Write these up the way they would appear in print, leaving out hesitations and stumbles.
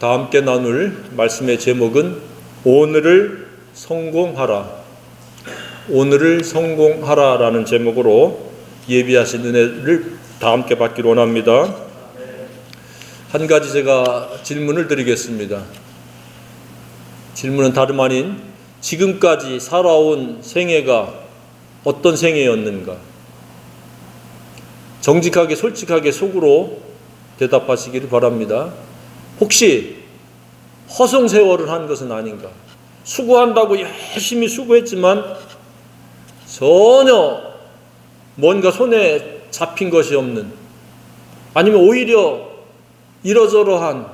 다 함께 나눌 말씀의 제목은 오늘을 성공하라. 오늘을 성공하라라는 제목으로 예비하신 은혜를 다 함께 받기를 원합니다. 한 가지 제가 질문을 드리겠습니다. 질문은 다름 아닌 지금까지 살아온 생애가 어떤 생애였는가? 정직하게 솔직하게 속으로 대답하시기를 바랍니다. 혹시 허송세월을 한 것은 아닌가? 수고한다고 열심히 수고했지만 전혀 뭔가 손에 잡힌 것이 없는, 아니면 오히려 이러저러한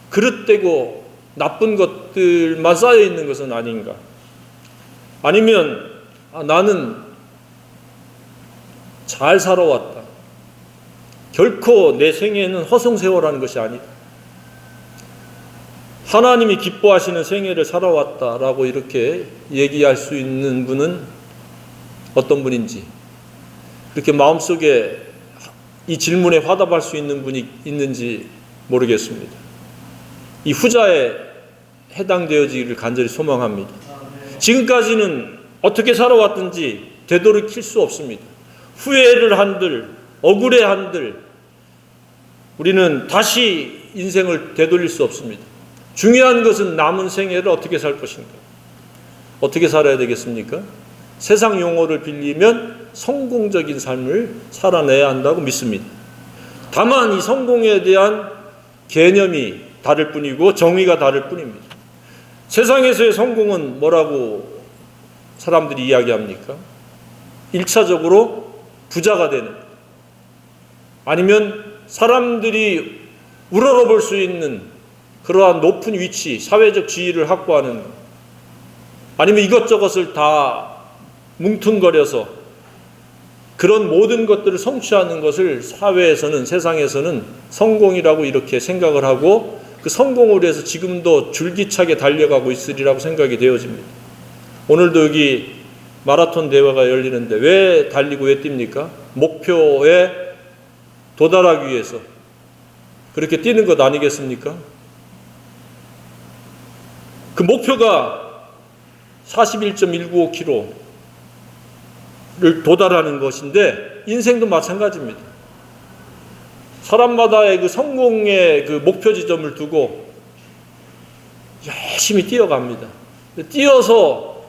그릇되고 나쁜 것들만 쌓여 있는 것은 아닌가? 아니면 나는 잘 살아왔다, 결코 내 생애는 허송세월하는 것이 아니다, 하나님이 기뻐하시는 생애를 살아왔다라고 이렇게 얘기할 수 있는 분은 어떤 분인지, 그렇게 마음속에 이 질문에 화답할 수 있는 분이 있는지 모르겠습니다. 이 후자에 해당되어지기를 간절히 소망합니다. 지금까지는 어떻게 살아왔든지 되돌이킬 수 없습니다. 후회를 한들 억울해 한들 우리는 다시 인생을 되돌릴 수 없습니다. 중요한 것은 남은 생애를 어떻게 살 것인가? 어떻게 살아야 되겠습니까? 세상 용어를 빌리면 성공적인 삶을 살아내야 한다고 믿습니다. 다만 이 성공에 대한 개념이 다를 뿐이고 정의가 다를 뿐입니다. 세상에서의 성공은 뭐라고 사람들이 이야기합니까? 1차적으로 부자가 되는, 아니면 사람들이 우러러볼 수 있는 그러한 높은 위치, 사회적 지위를 확보하는, 아니면 이것저것을 다 뭉뚱거려서 그런 모든 것들을 성취하는 것을 사회에서는, 세상에서는 성공이라고 이렇게 생각을 하고 그 성공을 위해서 지금도 줄기차게 달려가고 있으리라고 생각이 되어집니다. 오늘도 여기 마라톤 대회가 열리는데 왜 달리고 왜 뜁니까? 목표에 도달하기 위해서 그렇게 뛰는 것 아니겠습니까? 그 목표가 41.195km를 도달하는 것인데 인생도 마찬가지입니다. 사람마다의 그 성공의 그 목표 지점을 두고 열심히 뛰어갑니다. 뛰어서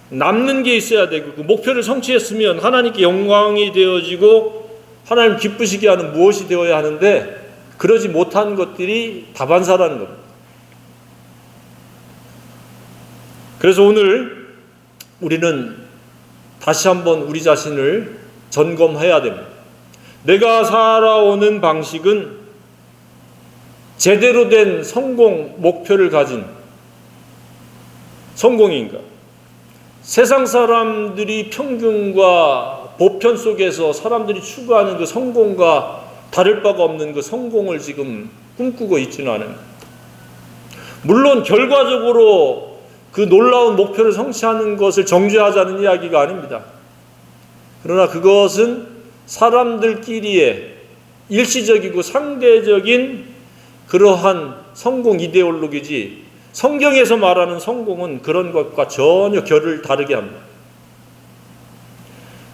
남는 게 있어야 되고, 그 목표를 성취했으면 하나님께 영광이 되어지고 하나님 기쁘시게 하는 무엇이 되어야 하는데, 그러지 못한 것들이 다반사라는 겁니다. 그래서 오늘 우리는 다시 한번 우리 자신을 점검해야 됩니다. 내가 살아오는 방식은 제대로 된 성공 목표를 가진 성공인가? 세상 사람들이 평균과 보편 속에서 사람들이 추구하는 그 성공과 다를 바가 없는 그 성공을 지금 꿈꾸고 있지는 않아요. 물론 결과적으로 그 놀라운 목표를 성취하는 것을 정죄하자는 이야기가 아닙니다. 그러나 그것은 사람들끼리의 일시적이고 상대적인 그러한 성공 이데올로기지, 성경에서 말하는 성공은 그런 것과 전혀 결을 다르게 합니다.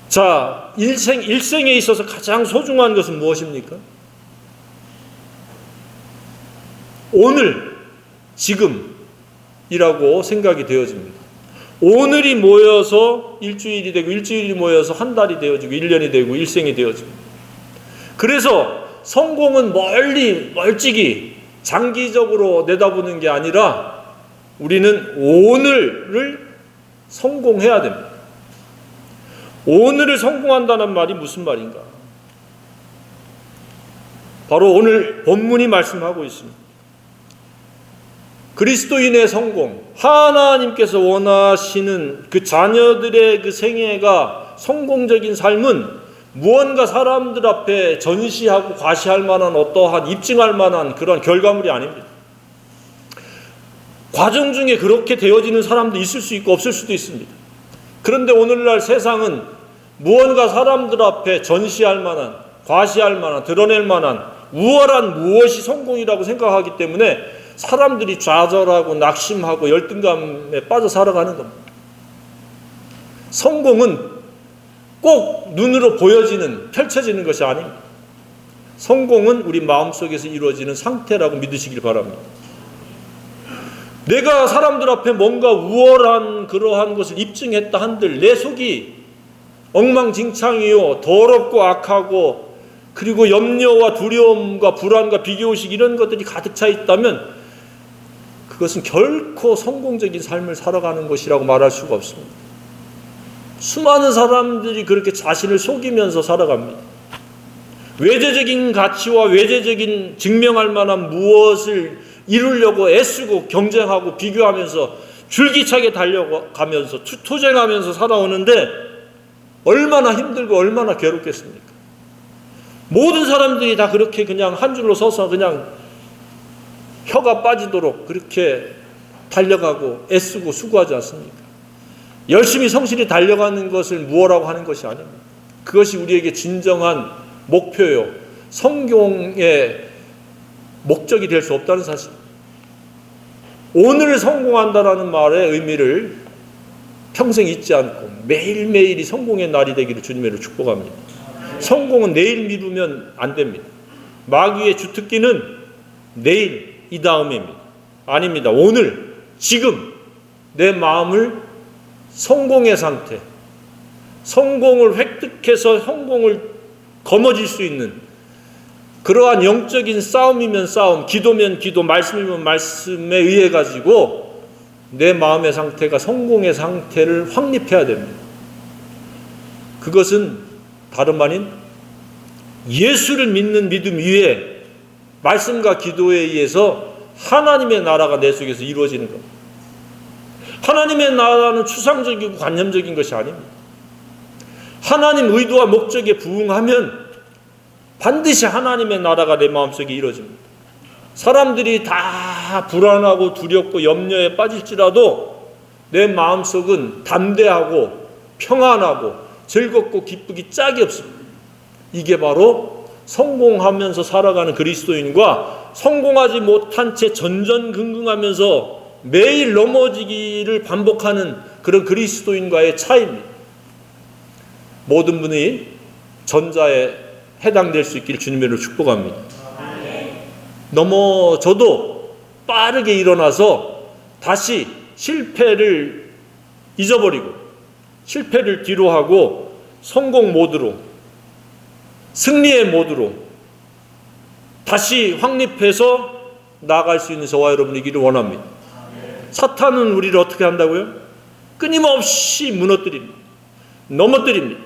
자, 일생에 있어서 가장 소중한 것은 무엇입니까? 오늘, 지금이라고 생각이 되어집니다. 오늘이 모여서 일주일이 되고, 일주일이 모여서 한 달이 되어지고, 1년이 되고, 일생이 되어집니다. 그래서 성공은 멀찍이 장기적으로 내다보는 게 아니라 우리는 오늘을 성공해야 됩니다. 오늘을 성공한다는 말이 무슨 말인가? 바로 오늘 본문이 말씀하고 있습니다. 그리스도인의 성공, 하나님께서 원하시는 그 자녀들의 그 생애가 성공적인 삶은 무언가 사람들 앞에 전시하고 과시할 만한, 어떠한 입증할 만한 그런 결과물이 아닙니다. 과정 중에 그렇게 되어지는 사람도 있을 수 있고 없을 수도 있습니다. 그런데 오늘날 세상은 무언가 사람들 앞에 전시할 만한, 과시할 만한, 드러낼 만한 우월한 무엇이 성공이라고 생각하기 때문에 사람들이 좌절하고 낙심하고 열등감에 빠져 살아가는 겁니다. 성공은 꼭 눈으로 보여지는, 펼쳐지는 것이 아닙니다. 성공은 우리 마음속에서 이루어지는 상태라고 믿으시길 바랍니다. 내가 사람들 앞에 뭔가 우월한 그러한 것을 입증했다 한들 내 속이 엉망진창이요, 더럽고 악하고, 그리고 염려와 두려움과 불안과 비교의식 이런 것들이 가득 차 있다면 그것은 결코 성공적인 삶을 살아가는 것이라고 말할 수가 없습니다. 수많은 사람들이 그렇게 자신을 속이면서 살아갑니다. 외재적인 가치와 외재적인 증명할 만한 무엇을 이루려고 애쓰고 경쟁하고 비교하면서 줄기차게 달려가면서 투쟁하면서 살아오는데 얼마나 힘들고 얼마나 괴롭겠습니까? 모든 사람들이 다 그렇게 그냥 한 줄로 서서 그냥 혀가 빠지도록 그렇게 달려가고 애쓰고 수고하지 않습니까? 열심히 성실히 달려가는 것을 무엇라고 하는 것이 아닙니다. 그것이 우리에게 진정한 목표요, 성공의 목적이 될 수 없다는 사실. 오늘 성공한다라는 말의 의미를 평생 잊지 않고 매일매일이 성공의 날이 되기를 주님으로 축복합니다. 성공은 내일 미루면 안 됩니다. 마귀의 주특기는 내일 이 다음입니다. 아닙니다. 오늘, 지금 내 마음을 성공의 상태, 성공을 획득해서 성공을 거머쥘 수 있는 그러한 영적인 싸움이면 싸움, 기도면 기도, 말씀이면 말씀에 의해 가지고 내 마음의 상태가 성공의 상태를 확립해야 됩니다. 그것은 다름 아닌 예수를 믿는 믿음 위에 말씀과 기도에 의해서 하나님의 나라가 내 속에서 이루어지는 겁니다. 하나님의 나라는 추상적이고 관념적인 것이 아닙니다. 하나님 의도와 목적에 부응하면 반드시 하나님의 나라가 내 마음속에 이루어집니다. 사람들이 다 불안하고 두렵고 염려에 빠질지라도 내 마음속은 담대하고 평안하고 즐겁고 기쁘기 짝이 없습니다. 이게 바로 성공하면서 살아가는 그리스도인과 성공하지 못한 채 전전긍긍하면서 매일 넘어지기를 반복하는 그런 그리스도인과의 차이입니다. 모든 분이 전자에 해당될 수 있기를 주님으로 축복합니다. 넘어져도 빠르게 일어나서 다시 실패를 잊어버리고 실패를 뒤로 하고 성공 모드로, 승리의 모드로 다시 확립해서 나아갈 수 있는 저와 여러분이기를 원합니다. 사탄은 우리를 어떻게 한다고요? 끊임없이 무너뜨립니다. 넘어뜨립니다.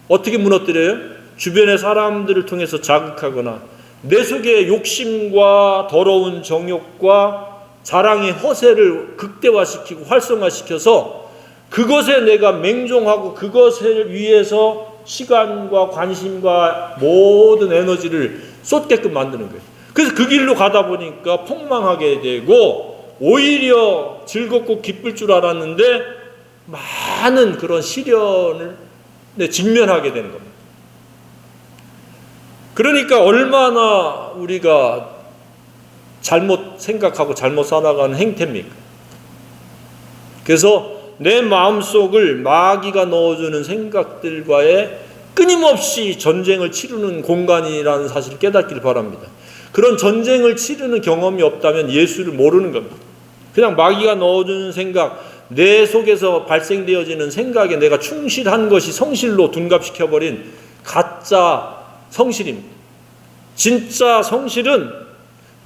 어떻게 무너뜨려요? 주변의 사람들을 통해서 자극하거나 내 속의 욕심과 더러운 정욕과 자랑의 허세를 극대화시키고 활성화시켜서 그것에 내가 맹종하고 그것을 위해서 시간과 관심과 모든 에너지를 쏟게끔 만드는 거예요. 그래서 그 길로 가다 보니까 폭망하게 되고 오히려 즐겁고 기쁠 줄 알았는데 많은 그런 시련을 직면하게 되는 겁니다. 그러니까 얼마나 우리가 잘못 생각하고 잘못 살아가는 행태입니까? 그래서 내 마음속을 마귀가 넣어주는 생각들과의 끊임없이 전쟁을 치르는 공간이라는 사실을 깨닫기를 바랍니다. 그런 전쟁을 치르는 경험이 없다면 예수를 모르는 겁니다. 그냥 마귀가 넣어주는 생각, 내 속에서 발생되어지는 생각에 내가 충실한 것이 성실로 둔갑시켜버린 가짜 성실입니다. 진짜 성실은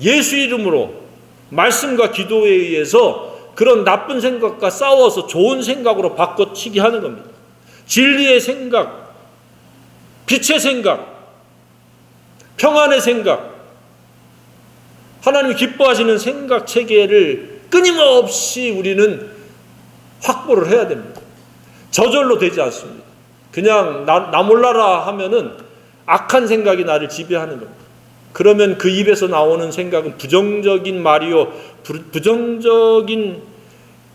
예수 이름으로 말씀과 기도에 의해서 그런 나쁜 생각과 싸워서 좋은 생각으로 바꿔치기 하는 겁니다. 진리의 생각, 빛의 생각, 평안의 생각, 하나님이 기뻐하시는 생각 체계를 끊임없이 우리는 확보를 해야 됩니다. 저절로 되지 않습니다. 그냥 나 몰라라 하면은 악한 생각이 나를 지배하는 겁니다. 그러면 그 입에서 나오는 생각은 부정적인 말이요, 부정적인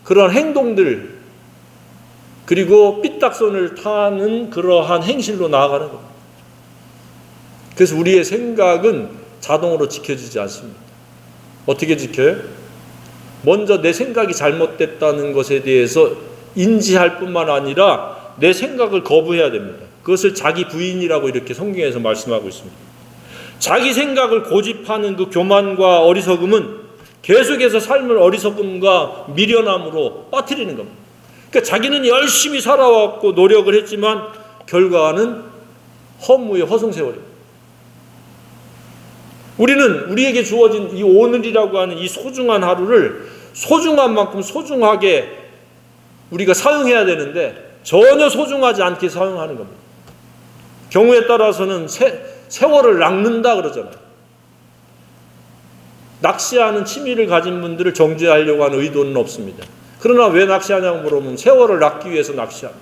그런 행동들, 그리고 삐딱선을 타는 그러한 행실로 나아가는 겁니다. 그래서 우리의 생각은 자동으로 지켜지지 않습니다. 어떻게 지켜요? 먼저 내 생각이 잘못됐다는 것에 대해서 인지할 뿐만 아니라 내 생각을 거부해야 됩니다. 그것을 자기 부인이라고 이렇게 성경에서 말씀하고 있습니다. 자기 생각을 고집하는 그 교만과 어리석음은 계속해서 삶을 어리석음과 미련함으로 빠뜨리는 겁니다. 그러니까 자기는 열심히 살아왔고 노력을 했지만 결과는 허무의 허송세월입니다. 우리는 우리에게 주어진 이 오늘이라고 하는 이 소중한 하루를 소중한 만큼 소중하게 우리가 사용해야 되는데 전혀 소중하지 않게 사용하는 겁니다. 경우에 따라서는 세월을 낚는다 그러잖아요. 낚시하는 취미를 가진 분들을 정죄하려고 하는 의도는 없습니다. 그러나 왜 낚시하냐고 물어보면 세월을 낚기 위해서 낚시합니다.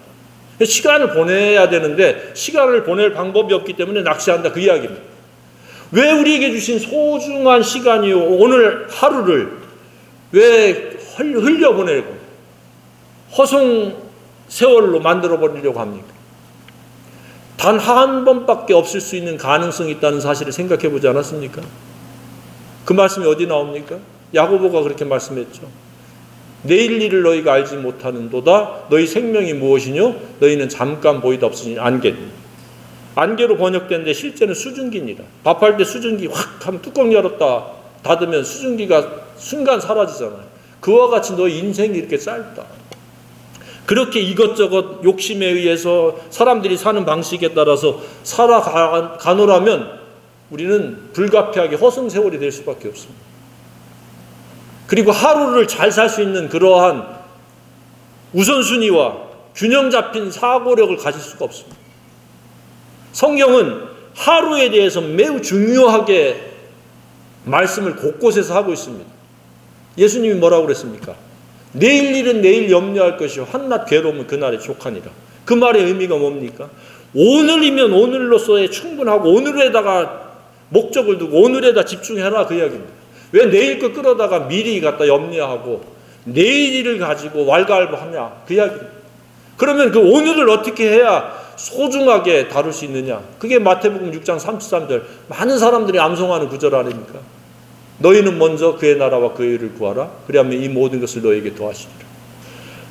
시간을 보내야 되는데 시간을 보낼 방법이 없기 때문에 낚시한다, 그 이야기입니다. 왜 우리에게 주신 소중한 시간이요 오늘 하루를 왜 흘려보내고 허송 세월로 만들어버리려고 합니까? 단 한 번밖에 없을 수 있는 가능성이 있다는 사실을 생각해 보지 않았습니까? 그 말씀이 어디 나옵니까? 야고보가 그렇게 말씀했죠. 내일 일을 너희가 알지 못하는도다. 너희 생명이 무엇이뇨? 너희는 잠깐 보이다 없으니 안개. 안개로 번역된데 실제는 수증기입니다. 밥할 때 수증기 확 하면 뚜껑 열었다 닫으면 수증기가 순간 사라지잖아요. 그와 같이 너희 인생이 이렇게 짧다. 그렇게 이것저것 욕심에 의해서 사람들이 사는 방식에 따라서 살아가노라면 우리는 불가피하게 허송세월이 될 수밖에 없습니다. 그리고 하루를 잘 살 수 있는 그러한 우선순위와 균형 잡힌 사고력을 가질 수가 없습니다. 성경은 하루에 대해서 매우 중요하게 말씀을 곳곳에서 하고 있습니다. 예수님이 뭐라고 그랬습니까? 내일 일은 내일 염려할 것이요 한낱 괴로움은 그날에 족하니라. 그 말의 의미가 뭡니까? 오늘이면 오늘로서의 충분하고 오늘에다가 목적을 두고 오늘에다 집중해라, 그 이야기입니다. 왜 내일 거 끌어다가 미리 갖다 염려하고 내일 일을 가지고 왈가왈부하냐, 그 이야기입니다. 그러면 그 오늘을 어떻게 해야 소중하게 다룰 수 있느냐? 그게 마태복음 6장 33절 많은 사람들이 암송하는 구절 아닙니까? 너희는 먼저 그의 나라와 그의 의를 구하라. 그리하면 이 모든 것을 너희에게 더하시리라.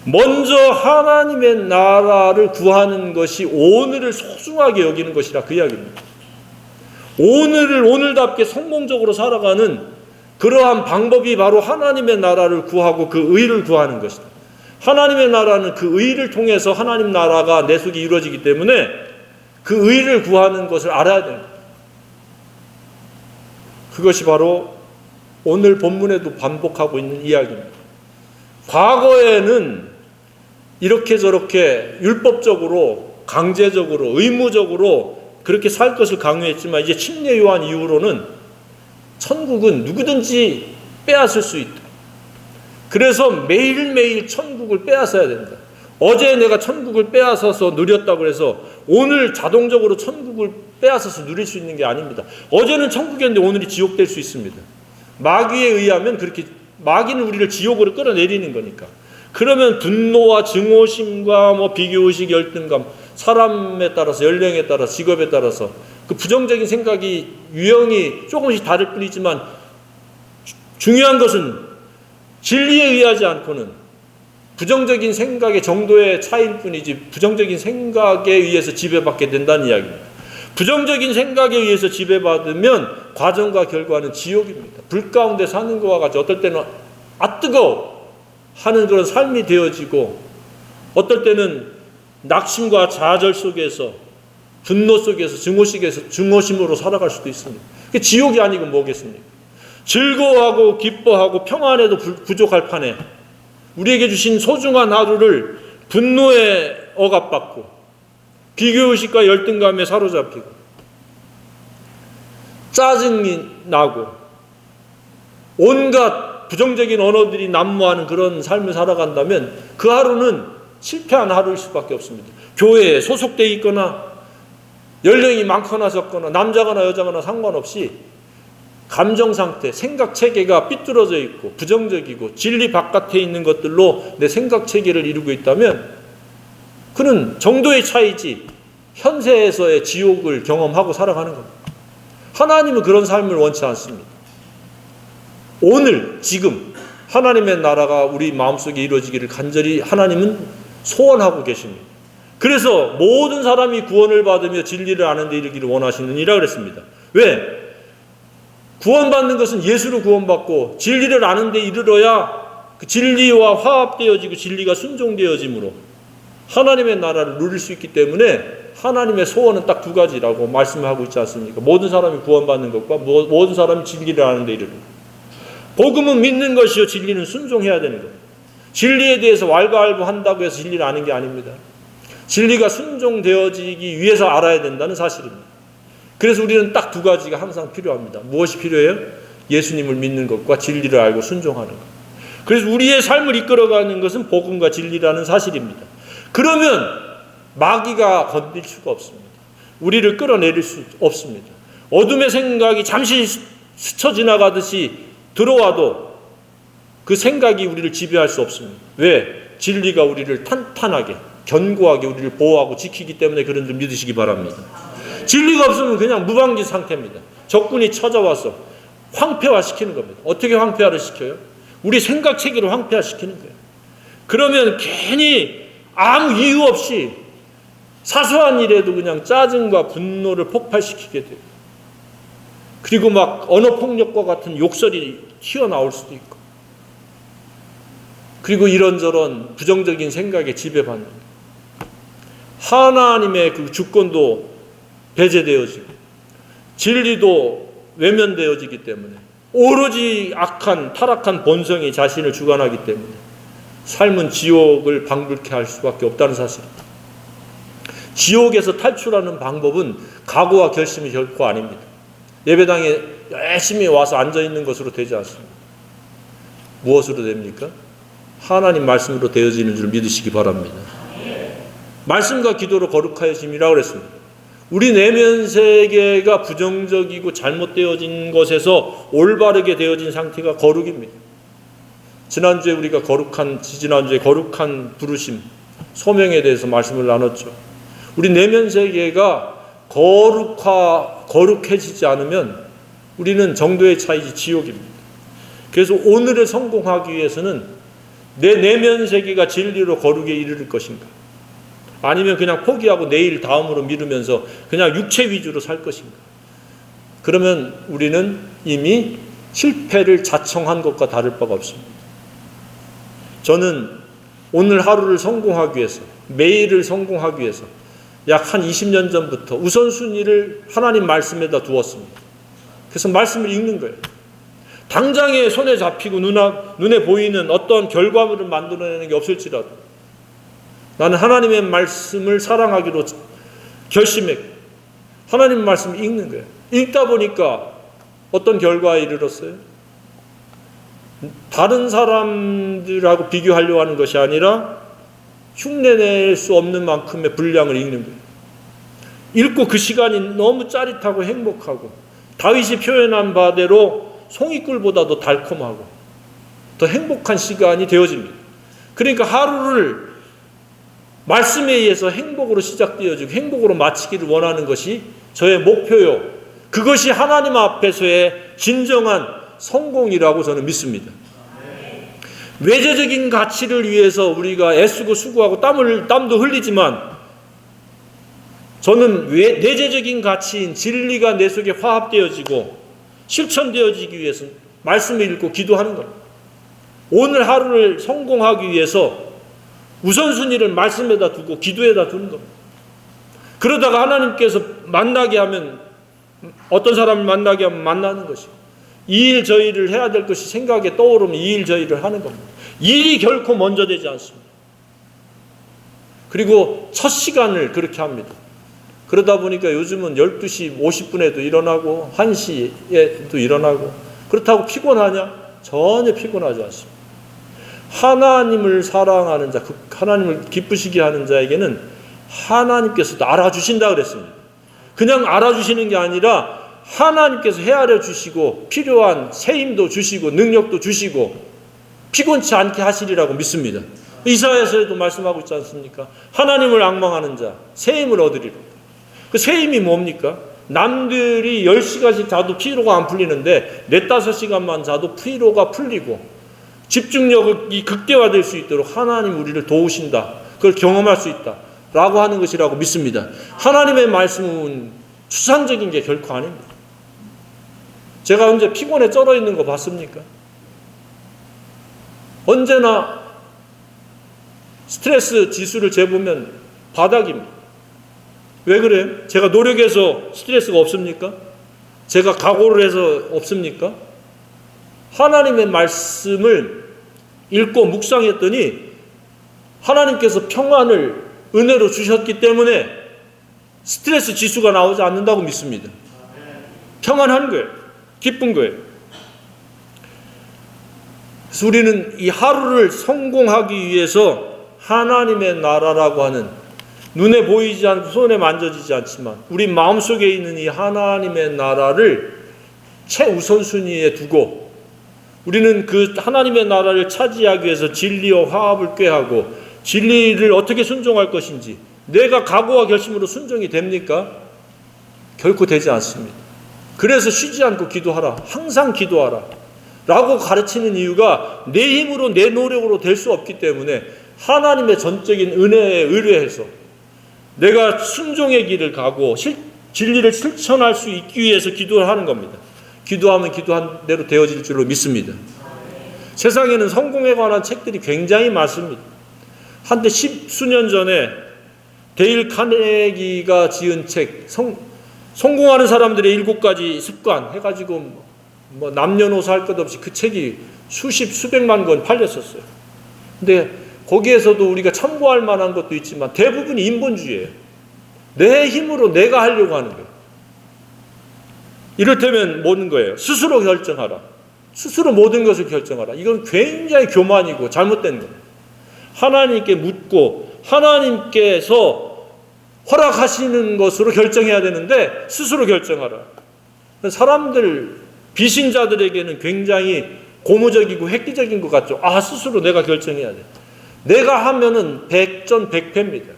먼저 하나님의 나라를 구하는 것이 오늘을 소중하게 여기는 것이라, 그 이야기입니다. 오늘을 오늘답게 성공적으로 살아가는 그러한 방법이 바로 하나님의 나라를 구하고 그 의를 구하는 것이다. 하나님의 나라는 그 의를 통해서 하나님 나라가 내 속에 이루어지기 때문에 그 의를 구하는 것을 알아야 됩니다. 그것이 바로 오늘 본문에도 반복하고 있는 이야기입니다. 과거에는 이렇게 저렇게 율법적으로 강제적으로 의무적으로 그렇게 살 것을 강요했지만 이제 침례 요한 이후로는 천국은 누구든지 빼앗을 수 있다. 그래서 매일매일 천국을 빼앗아야 된다. 어제 내가 천국을 빼앗아서 누렸다고 해서 오늘 자동적으로 천국을 빼앗아서 누릴 수 있는 게 아닙니다. 어제는 천국이었는데 오늘이 지옥 될 수 있습니다. 마귀에 의하면 그렇게, 마귀는 우리를 지옥으로 끌어내리는 거니까. 그러면 분노와 증오심과 비교의식, 열등감, 사람에 따라서, 연령에 따라서, 직업에 따라서 그 부정적인 생각이 유형이 조금씩 다를 뿐이지만 중요한 것은 진리에 의하지 않고는 부정적인 생각의 정도의 차이일 뿐이지 부정적인 생각에 의해서 지배받게 된다는 이야기입니다. 부정적인 생각에 의해서 지배받으면 과정과 결과는 지옥입니다. 불 가운데 사는 것과 같이 어떨 때는 아 뜨거워 하는 그런 삶이 되어지고 어떨 때는 낙심과 좌절 속에서 분노 속에서 증오심으로 살아갈 수도 있습니다. 그게 지옥이 아니고 뭐겠습니까? 즐거워하고 기뻐하고 평안해도 부족할 판에 우리에게 주신 소중한 하루를 분노에 억압받고 비교의식과 열등감에 사로잡히고 짜증이 나고 온갖 부정적인 언어들이 난무하는 그런 삶을 살아간다면 그 하루는 실패한 하루일 수밖에 없습니다. 교회에 소속되어 있거나 연령이 많거나 적거나 남자거나 여자거나 상관없이 감정 상태, 생각 체계가 삐뚤어져 있고 부정적이고 진리 바깥에 있는 것들로 내 생각 체계를 이루고 있다면 그는 정도의 차이지 현세에서의 지옥을 경험하고 살아가는 겁니다. 하나님은 그런 삶을 원치 않습니다. 오늘 지금 하나님의 나라가 우리 마음속에 이루어지기를 간절히 하나님은 소원하고 계십니다. 그래서 모든 사람이 구원을 받으며 진리를 아는 데 이르기를 원하시느니라 그랬습니다. 왜? 구원받는 것은 예수로 구원받고 진리를 아는 데 이르러야 그 진리와 화합되어지고 진리가 순종되어짐으로 하나님의 나라를 누릴 수 있기 때문에 하나님의 소원은 딱 두 가지라고 말씀하고 있지 않습니까? 모든 사람이 구원받는 것과 모든 사람이 진리를 아는 데 이르는 것. 복음은 믿는 것이요 진리는 순종해야 되는 것. 진리에 대해서 왈가왈부한다고 해서 진리를 아는 게 아닙니다. 진리가 순종되어지기 위해서 알아야 된다는 사실입니다. 그래서 우리는 딱 두 가지가 항상 필요합니다. 무엇이 필요해요? 예수님을 믿는 것과 진리를 알고 순종하는 것. 그래서 우리의 삶을 이끌어가는 것은 복음과 진리라는 사실입니다. 그러면 마귀가 건들 수가 없습니다. 우리를 끌어내릴 수 없습니다. 어둠의 생각이 잠시 스쳐 지나가듯이 들어와도 그 생각이 우리를 지배할 수 없습니다. 왜? 진리가 우리를 탄탄하게 견고하게 우리를 보호하고 지키기 때문에 그런 줄 믿으시기 바랍니다. 진리가 없으면 그냥 무방지 상태입니다. 적군이 찾아와서 황폐화시키는 겁니다. 어떻게 황폐화를 시켜요? 우리 생각 체계를 황폐화시키는 거예요. 그러면 괜히 아무 이유 없이 사소한 일에도 그냥 짜증과 분노를 폭발시키게 돼요. 그리고 막 언어폭력과 같은 욕설이 튀어나올 수도 있고, 그리고 이런저런 부정적인 생각에 지배받는 거예요. 하나님의 그 주권도 배제되어지고 진리도 외면되어지기 때문에 오로지 악한 타락한 본성이 자신을 주관하기 때문에 삶은 지옥을 방불케 할 수밖에 없다는 사실입니다. 지옥에서 탈출하는 방법은 각오와 결심이 결코 아닙니다. 예배당에 열심히 와서 앉아있는 것으로 되지 않습니다. 무엇으로 됩니까? 하나님 말씀으로 되어지는 줄 믿으시기 바랍니다. 말씀과 기도로 거룩하여짐이라고 그랬습니다. 우리 내면 세계가 부정적이고 잘못되어진 것에서 올바르게 되어진 상태가 거룩입니다. 지난주에 우리가 지지난주에 거룩한 부르심, 소명에 대해서 말씀을 나눴죠. 우리 내면 세계가 거룩해지지 않으면 우리는 정도의 차이지 지옥입니다. 그래서 오늘을 성공하기 위해서는 내 내면 세계가 진리로 거룩에 이르를 것인가, 아니면 그냥 포기하고 내일 다음으로 미루면서 그냥 육체 위주로 살 것인가. 그러면 우리는 이미 실패를 자청한 것과 다를 바가 없습니다. 저는 오늘 하루를 성공하기 위해서, 매일을 성공하기 위해서 약 한 20년 전부터 우선순위를 하나님 말씀에다 두었습니다. 그래서 말씀을 읽는 거예요. 당장에 손에 잡히고 눈에 보이는 어떤 결과물을 만들어내는 게 없을지라도 나는 하나님의 말씀을 사랑하기로 결심했고 하나님 말씀을 읽는 거예요. 읽다 보니까 어떤 결과에 이르렀어요? 다른 사람들하고 비교하려고 하는 것이 아니라 흉내낼 수 없는 만큼의 분량을 읽는 거예요. 읽고 그 시간이 너무 짜릿하고 행복하고 다윗이 표현한 바대로 송이꿀보다도 달콤하고 더 행복한 시간이 되어집니다. 그러니까 하루를 말씀에 의해서 행복으로 시작되어지고 행복으로 마치기를 원하는 것이 저의 목표요. 그것이 하나님 앞에서의 진정한 성공이라고 저는 믿습니다. 외재적인 가치를 위해서 우리가 애쓰고 수고하고 땀도 흘리지만 저는 내재적인 가치인 진리가 내 속에 화합되어지고 실천되어지기 위해서 말씀을 읽고 기도하는 겁니다. 오늘 하루를 성공하기 위해서 우선순위를 말씀에다 두고 기도에다 두는 겁니다. 그러다가 하나님께서 만나게 하면, 어떤 사람을 만나게 하면 만나는 것이고, 이 일 저 일을 해야 될 것이 생각에 떠오르면 이 일 저 일을 하는 겁니다. 일이 결코 먼저 되지 않습니다. 그리고 첫 시간을 그렇게 합니다. 그러다 보니까 요즘은 12시 50분에도 일어나고 1시에도 일어나고, 그렇다고 피곤하냐? 전혀 피곤하지 않습니다. 하나님을 사랑하는 자, 하나님을 기쁘시게 하는 자에게는 하나님께서도 알아주신다 그랬습니다. 그냥 알아주시는 게 아니라 하나님께서 헤아려 주시고 필요한 세임도 주시고 능력도 주시고 피곤치 않게 하시리라고 믿습니다. 이사야서에도 말씀하고 있지 않습니까? 하나님을 앙망하는 자 세임을 얻으리라. 그 세임이 뭡니까? 남들이 10시간씩 자도 피로가 안 풀리는데 4, 5시간만 자도 피로가 풀리고 집중력이 극대화될 수 있도록 하나님 우리를 도우신다. 그걸 경험할 수 있다. 라고 하는 것이라고 믿습니다. 하나님의 말씀은 추상적인 게 결코 아닙니다. 제가 언제 피곤에 쩔어 있는 거 봤습니까? 언제나 스트레스 지수를 재보면 바닥입니다. 왜 그래요? 제가 노력해서 스트레스가 없습니까? 제가 각오를 해서 없습니까? 하나님의 말씀을 읽고 묵상했더니 하나님께서 평안을 은혜로 주셨기 때문에 스트레스 지수가 나오지 않는다고 믿습니다. 평안한 거예요. 기쁜 거예요. 그래서 우리는 이 하루를 성공하기 위해서 하나님의 나라라고 하는 눈에 보이지 않고 손에 만져지지 않지만 우리 마음속에 있는 이 하나님의 나라를 최우선순위에 두고 우리는 그 하나님의 나라를 차지하기 위해서 진리와 화합을 꾀하고 진리를 어떻게 순종할 것인지 내가 각오와 결심으로 순종이 됩니까? 결코 되지 않습니다. 그래서 쉬지 않고 기도하라. 항상 기도하라. 라고 가르치는 이유가 내 힘으로 내 노력으로 될 수 없기 때문에 하나님의 전적인 은혜에 의뢰해서 내가 순종의 길을 가고 진리를 실천할 수 있기 위해서 기도를 하는 겁니다. 기도하면 기도한 대로 되어질 줄로 믿습니다. 세상에는 성공에 관한 책들이 굉장히 많습니다. 한때 10수년 전에 데일 카네기가 지은 책 성공하는 사람들의 7가지 습관 해가지고 뭐 남녀노소 할 것 없이 그 책이 수백만 권 팔렸었어요. 근데 거기에서도 우리가 참고할 만한 것도 있지만 대부분이 인본주의예요. 내 힘으로 내가 하려고 하는 거예요. 이를테면 뭐는 거예요? 스스로 결정하라. 스스로 모든 것을 결정하라. 이건 굉장히 교만이고 잘못된 거예요. 하나님께 묻고 하나님께서 허락하시는 것으로 결정해야 되는데 스스로 결정하라. 사람들 비신자들에게는 굉장히 고무적이고 획기적인 것 같죠. 스스로 내가 결정해야 돼. 내가 하면은 백전백패입니다.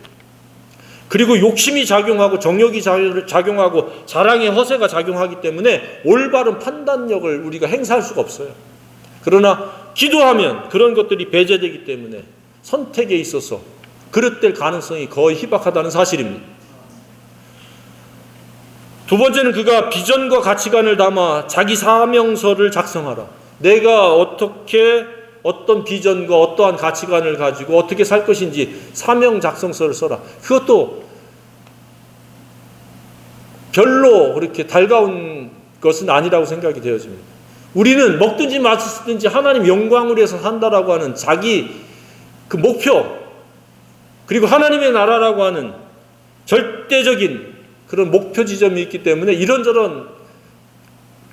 그리고 욕심이 작용하고 정욕이 작용하고 자랑의 허세가 작용하기 때문에 올바른 판단력을 우리가 행사할 수가 없어요. 그러나 기도하면 그런 것들이 배제되기 때문에 선택에 있어서 그릇될 가능성이 거의 희박하다는 사실입니다. 두 번째는 그가 비전과 가치관을 담아 자기 사명서를 작성하라. 내가 어떤 비전과 어떠한 가치관을 가지고 어떻게 살 것인지 사명 작성서를 써라. 그것도 별로 그렇게 달가운 것은 아니라고 생각이 되어집니다. 우리는 먹든지 마시든지 하나님 영광을 위해서 산다라고 하는 자기 그 목표 그리고 하나님의 나라라고 하는 절대적인 그런 목표 지점이 있기 때문에 이런저런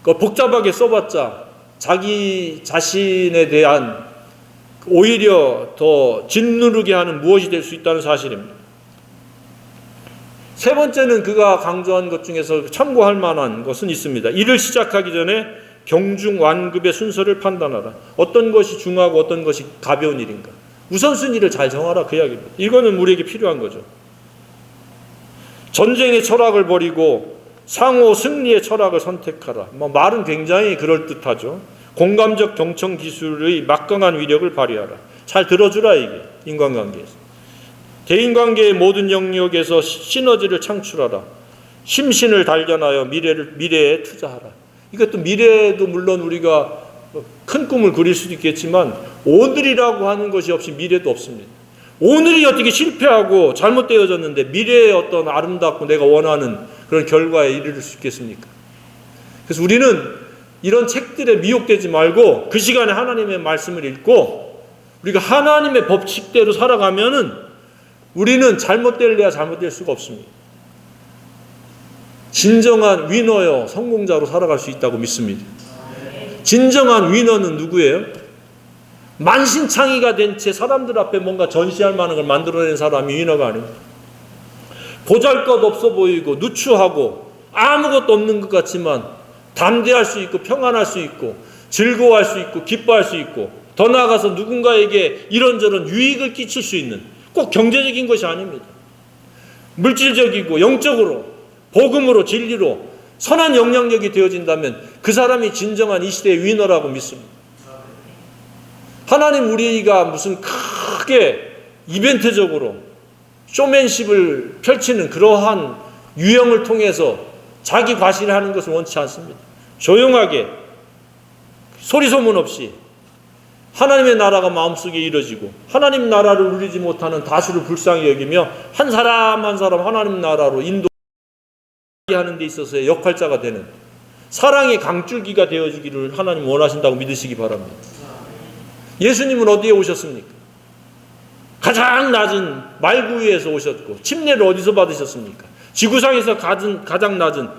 복잡하게 써봤자 자기 자신에 대한 오히려 더 짓누르게 하는 무엇이 될 수 있다는 사실입니다. 세 번째는 그가 강조한 것 중에서 참고할 만한 것은 있습니다. 일을 시작하기 전에 경중완급의 순서를 판단하라. 어떤 것이 중하고 어떤 것이 가벼운 일인가. 우선순위를 잘 정하라 그 이야기입니다. 이거는 우리에게 필요한 거죠. 전쟁의 철학을 버리고 상호 승리의 철학을 선택하라. 말은 굉장히 그럴듯하죠. 공감적 경청 기술의 막강한 위력을 발휘하라. 잘 들어주라 이게 인간관계에서. 대인관계의 모든 영역에서 시너지를 창출하라. 심신을 단련하여 미래에 투자하라. 이것도 미래도 물론 우리가 큰 꿈을 그릴 수도 있겠지만 오늘이라고 하는 것이 없이 미래도 없습니다. 오늘이 어떻게 실패하고 잘못되어졌는데 미래의 어떤 아름답고 내가 원하는 그런 결과에 이를 수 있겠습니까? 그래서 우리는 이런 책들에 미혹되지 말고 그 시간에 하나님의 말씀을 읽고 우리가 하나님의 법칙대로 살아가면은 우리는 잘못될래야 잘못될 수가 없습니다. 진정한 위너여 성공자로 살아갈 수 있다고 믿습니다. 진정한 위너는 누구예요? 만신창이가 된 채 사람들 앞에 뭔가 전시할 만한 걸 만들어낸 사람이 위너가 아닙니다. 보잘것 없어 보이고 누추하고 아무것도 없는 것 같지만 담대할 수 있고 평안할 수 있고 즐거워할 수 있고 기뻐할 수 있고 더 나아가서 누군가에게 이런저런 유익을 끼칠 수 있는 꼭 경제적인 것이 아닙니다. 물질적이고 영적으로 복음으로 진리로 선한 영향력이 되어진다면 그 사람이 진정한 이 시대의 위너라고 믿습니다. 하나님 우리가 무슨 크게 이벤트적으로 쇼맨십을 펼치는 그러한 유형을 통해서 자기 과시하는 것을 원치 않습니다. 조용하게 소리 소문 없이 하나님의 나라가 마음속에 이루어지고 하나님 나라를 누리지 못하는 다수를 불쌍히 여기며 한 사람 한 사람 하나님 나라로 인도하는 데 있어서의 역할자가 되는 사랑의 강줄기가 되어지기를 하나님 원하신다고 믿으시기 바랍니다. 예수님은 어디에 오셨습니까? 가장 낮은 말구 위에서 오셨고 침례를 어디서 받으셨습니까? 지구상에서 가장 낮은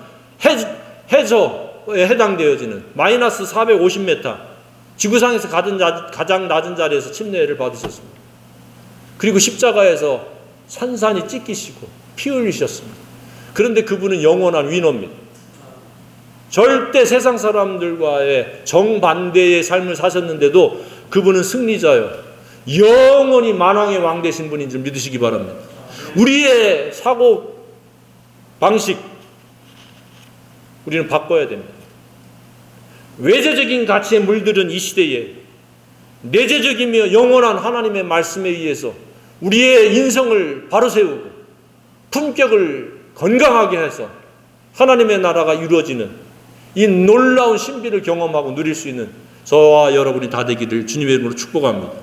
해저에 해당되어지는 마이너스 450m 지구상에서 가장 낮은 자리에서 침례를 받으셨습니다. 그리고 십자가에서 산산이 찢기시고 피 흘리셨습니다. 그런데 그분은 영원한 위너입니다. 절대 세상 사람들과의 정반대의 삶을 사셨는데도 그분은 승리자요. 영원히 만왕의 왕 되신 분인 줄 믿으시기 바랍니다. 우리의 사고 방식 우리는 바꿔야 됩니다. 외재적인 가치에 물들은 이 시대에 내재적이며 영원한 하나님의 말씀에 의해서 우리의 인성을 바로 세우고 품격을 건강하게 해서 하나님의 나라가 이루어지는 이 놀라운 신비를 경험하고 누릴 수 있는 저와 여러분이 다 되기를 주님의 이름으로 축복합니다.